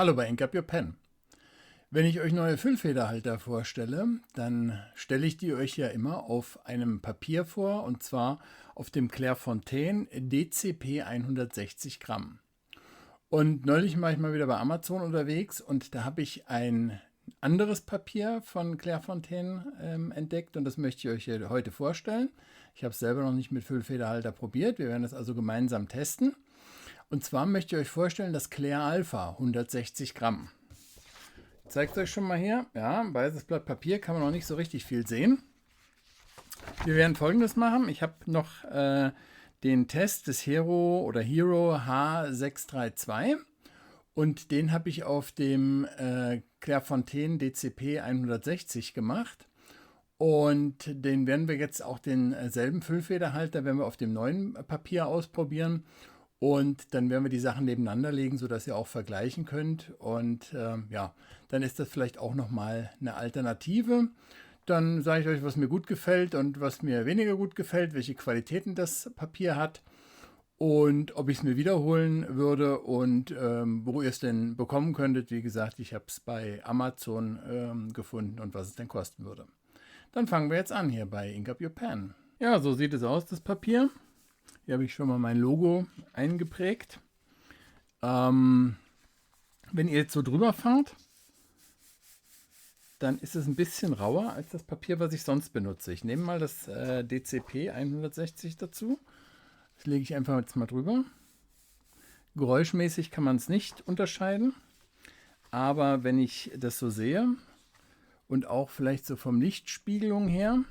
Hallo bei Ink Up Your Pen. Wenn ich euch neue Füllfederhalter vorstelle, dann stelle ich die euch ja immer auf einem Papier vor, und zwar auf dem Clairefontaine DCP 160 Gramm. Und neulich war ich mal wieder bei Amazon unterwegs und da habe ich ein anderes Papier von Clairefontaine entdeckt, und das möchte ich euch hier heute vorstellen. Ich habe es selber noch nicht mit Füllfederhalter probiert, wir werden das also gemeinsam testen. Und zwar möchte ich euch vorstellen das Claire Alpha 160 Gramm. Ich zeige es euch schon mal hier. Ja, weißes Blatt Papier, kann man noch nicht so richtig viel sehen. Wir werden Folgendes machen. Ich habe noch den Test des Hero H632 und den habe ich auf dem Clairefontaine DCP 160 gemacht. Und den werden wir jetzt auch denselben Füllfederhalter, wenn wir auf dem neuen Papier ausprobieren. Und dann werden wir die Sachen nebeneinander legen, sodass ihr auch vergleichen könnt. Und ja, dann ist das vielleicht auch nochmal eine Alternative. Dann sage ich euch, was mir gut gefällt und was mir weniger gut gefällt, welche Qualitäten das Papier hat und ob ich es mir wiederholen würde und wo ihr es denn bekommen könntet. Wie gesagt, ich habe es bei Amazon gefunden und was es denn kosten würde. Dann fangen wir jetzt an hier bei Ink Up Your Pen. Ja, so sieht es aus, das Papier. Hier habe ich schon mal mein Logo eingeprägt. Wenn ihr jetzt so drüber fahrt, dann ist es ein bisschen rauer als das Papier, was ich sonst benutze. Ich nehme mal das DCP 160 dazu. Das lege ich einfach jetzt mal drüber. Geräuschmäßig kann man es nicht unterscheiden. Aber wenn ich das so sehe und auch vielleicht so vom Lichtspiegelung her,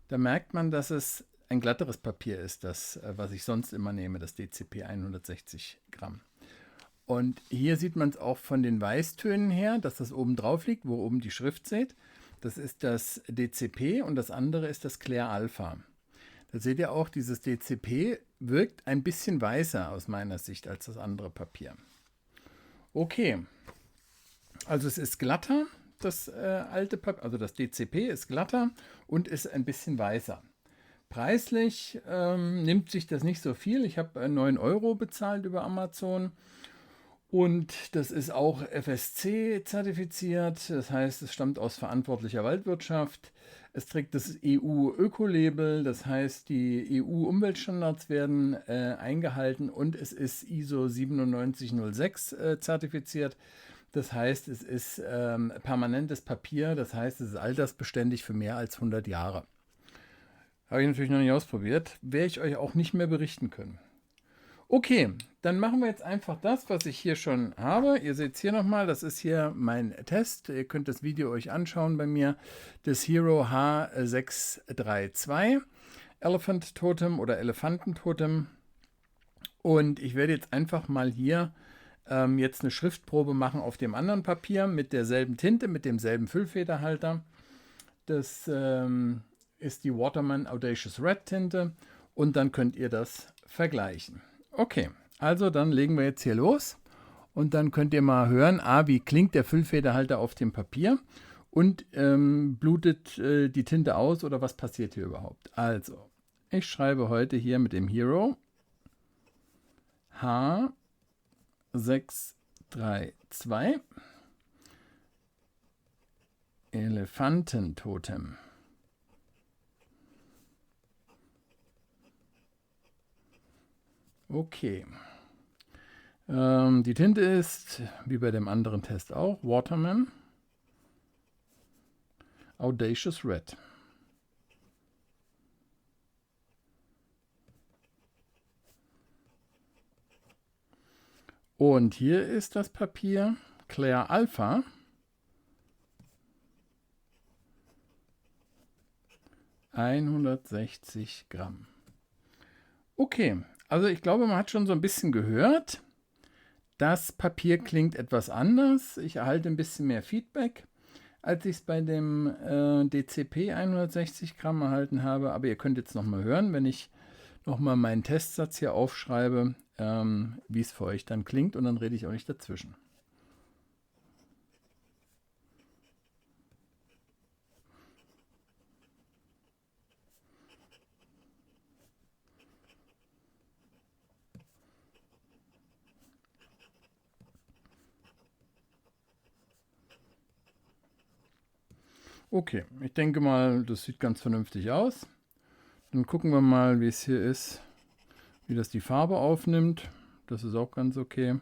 da merkt man, dass es ein glatteres Papier ist, das, was ich sonst immer nehme, das DCP 160 Gramm. Und hier sieht man es auch von den Weißtönen her, dass das oben drauf liegt, wo oben die Schrift seht. Das ist das DCP und das andere ist das Claire Alpha. Da seht ihr auch, dieses DCP wirkt ein bisschen weißer aus meiner Sicht als das andere Papier. Okay, also es ist glatter, das alte Papier, also das DCP ist glatter und ist ein bisschen weißer. Preislich nimmt sich das nicht so viel. Ich habe 9 Euro bezahlt über Amazon. Und das ist auch FSC zertifiziert, das heißt, es stammt aus verantwortlicher Waldwirtschaft. Es trägt das EU-Öko-Label, das heißt, die EU-Umweltstandards werden eingehalten und es ist ISO 9706 zertifiziert. Das heißt, es ist permanentes Papier, das heißt, es ist altersbeständig für mehr als 100 Jahre. Habe ich natürlich noch nicht ausprobiert, werde ich euch auch nicht mehr berichten können. Okay, dann machen wir jetzt einfach das, was ich hier schon habe. Ihr seht es hier nochmal, das ist hier mein Test. Ihr könnt das Video euch anschauen bei mir. Das Hero H632 Elephant Totem oder Elefantentotem. Und ich werde jetzt einfach mal hier jetzt eine Schriftprobe machen auf dem anderen Papier mit derselben Tinte, mit demselben Füllfederhalter. Das ist die Waterman Audacious Red Tinte und dann könnt ihr das vergleichen. Okay, also dann legen wir jetzt hier los und dann könnt ihr mal hören, wie klingt der Füllfederhalter auf dem Papier und blutet die Tinte aus oder was passiert hier überhaupt. Also, ich schreibe heute hier mit dem Hero H632 Elefantentotem. Okay. Die Tinte ist, wie bei dem anderen Test auch, Waterman Audacious Red. Und hier ist das Papier Claire Alpha. (160 Gramm). Okay, also ich glaube, man hat schon so ein bisschen gehört. Das Papier klingt etwas anders. Ich erhalte ein bisschen mehr Feedback, als ich es bei dem DCP 160 Gramm erhalten habe. Aber ihr könnt jetzt nochmal hören, wenn ich nochmal meinen Testsatz hier aufschreibe, wie es für euch dann klingt. Und dann rede ich auch nicht dazwischen. Okay, ich denke mal, das sieht ganz vernünftig aus. Dann gucken wir mal, wie es hier ist, wie das die Farbe aufnimmt. Das ist auch ganz okay.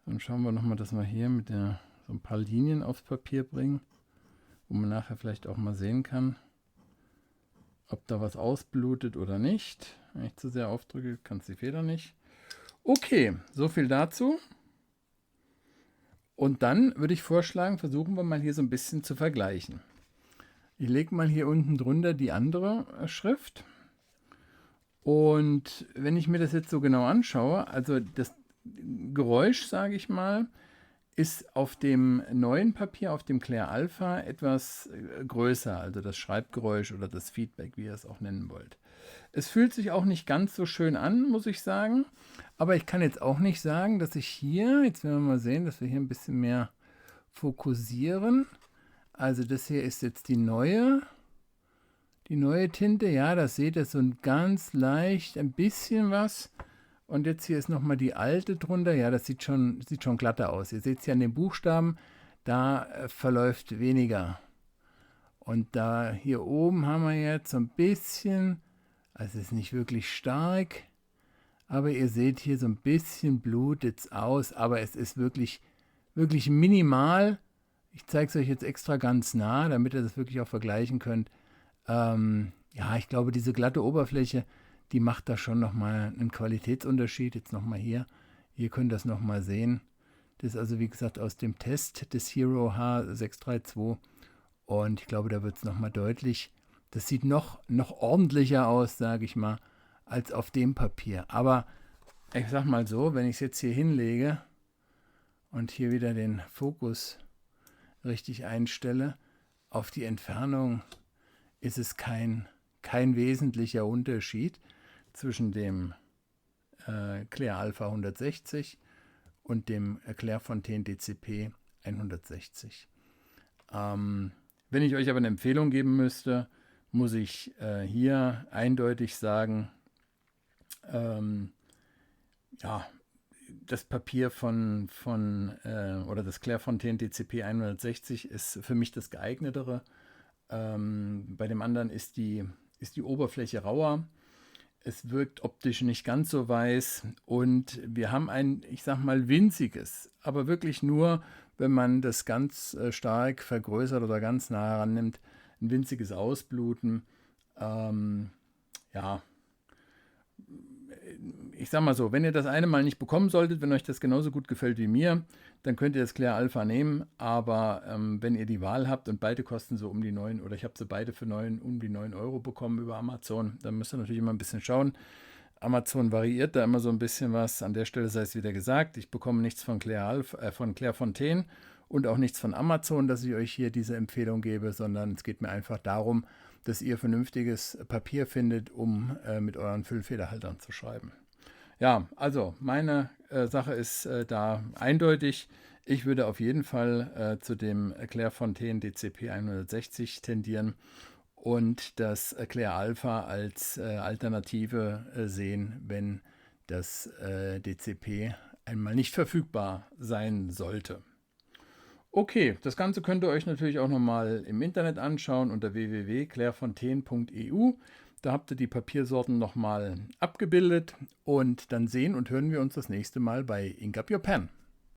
Dann schauen wir nochmal, dass wir hier mit so ein paar Linien aufs Papier bringen, wo man nachher vielleicht auch mal sehen kann, ob da was ausblutet oder nicht. Wenn ich zu sehr aufdrücke, kann es die Feder nicht. Okay, so viel dazu. Und dann würde ich vorschlagen, versuchen wir mal hier so ein bisschen zu vergleichen. Ich lege mal hier unten drunter die andere Schrift. Und wenn ich mir das jetzt so genau anschaue, also das Geräusch, sage ich mal, ist auf dem neuen Papier, auf dem Clair Alpha, etwas größer, also das Schreibgeräusch oder das Feedback, wie ihr es auch nennen wollt. Es fühlt sich auch nicht ganz so schön an, muss ich sagen. Aber ich kann jetzt auch nicht sagen, dass ich hier, jetzt werden wir mal sehen, dass wir hier ein bisschen mehr fokussieren. Also das hier ist jetzt die neue Tinte. Ja, das seht ihr so ein ganz leicht, ein bisschen was. Und jetzt hier ist nochmal die alte drunter. Ja, das sieht schon glatter aus. Ihr seht es ja an den Buchstaben, da verläuft weniger. Und da hier oben haben wir jetzt so ein bisschen, also es ist nicht wirklich stark, aber ihr seht hier so ein bisschen blutet es aus, aber es ist wirklich, wirklich minimal. Ich zeige es euch jetzt extra ganz nah, damit ihr das wirklich auch vergleichen könnt. Ja, ich glaube, diese glatte Oberfläche, die macht da schon nochmal einen Qualitätsunterschied. Jetzt nochmal hier. Ihr könnt das nochmal sehen. Das ist also, wie gesagt, aus dem Test des Hero H632. Und ich glaube, da wird es nochmal deutlich. Das sieht noch ordentlicher aus, sage ich mal, als auf dem Papier. Aber ich sag mal so, wenn ich es jetzt hier hinlege und hier wieder den Fokus richtig einstelle, auf die Entfernung ist es kein wesentlicher Unterschied zwischen dem Clair Alpha 160 und dem Clairefontaine DCP 160. Wenn ich euch aber eine Empfehlung geben müsste, muss ich hier eindeutig sagen, ja, das Papier oder das Clairefontaine DCP 160 ist für mich das geeignetere. Bei dem anderen ist die Oberfläche rauer. Es wirkt optisch nicht ganz so weiß und wir haben ein, ich sag mal, winziges, aber wirklich nur, wenn man das ganz stark vergrößert oder ganz nah herannimmt, ein winziges Ausbluten. Ja, ich sag mal so, wenn ihr das eine Mal nicht bekommen solltet, wenn euch das genauso gut gefällt wie mir, dann könnt ihr das Clair Alpha nehmen, aber wenn ihr die Wahl habt und beide kosten so um die 9, oder ich habe sie beide für um die 9 Euro bekommen über Amazon, dann müsst ihr natürlich immer ein bisschen schauen. Amazon variiert da immer so ein bisschen was. An der Stelle sei es wieder gesagt, ich bekomme nichts von Clairefontaine und auch nichts von Amazon, dass ich euch hier diese Empfehlung gebe, sondern es geht mir einfach darum, dass ihr vernünftiges Papier findet, um mit euren Füllfederhaltern zu schreiben. Ja, also meine Sache ist da eindeutig. Ich würde auf jeden Fall zu dem Clairefontaine DCP 160 tendieren und das Clair Alpha als Alternative sehen, wenn das DCP einmal nicht verfügbar sein sollte. Okay, das Ganze könnt ihr euch natürlich auch nochmal im Internet anschauen unter www.clairefontaine.eu. Da habt ihr die Papiersorten nochmal abgebildet und dann sehen und hören wir uns das nächste Mal bei Ink Up Your Pen.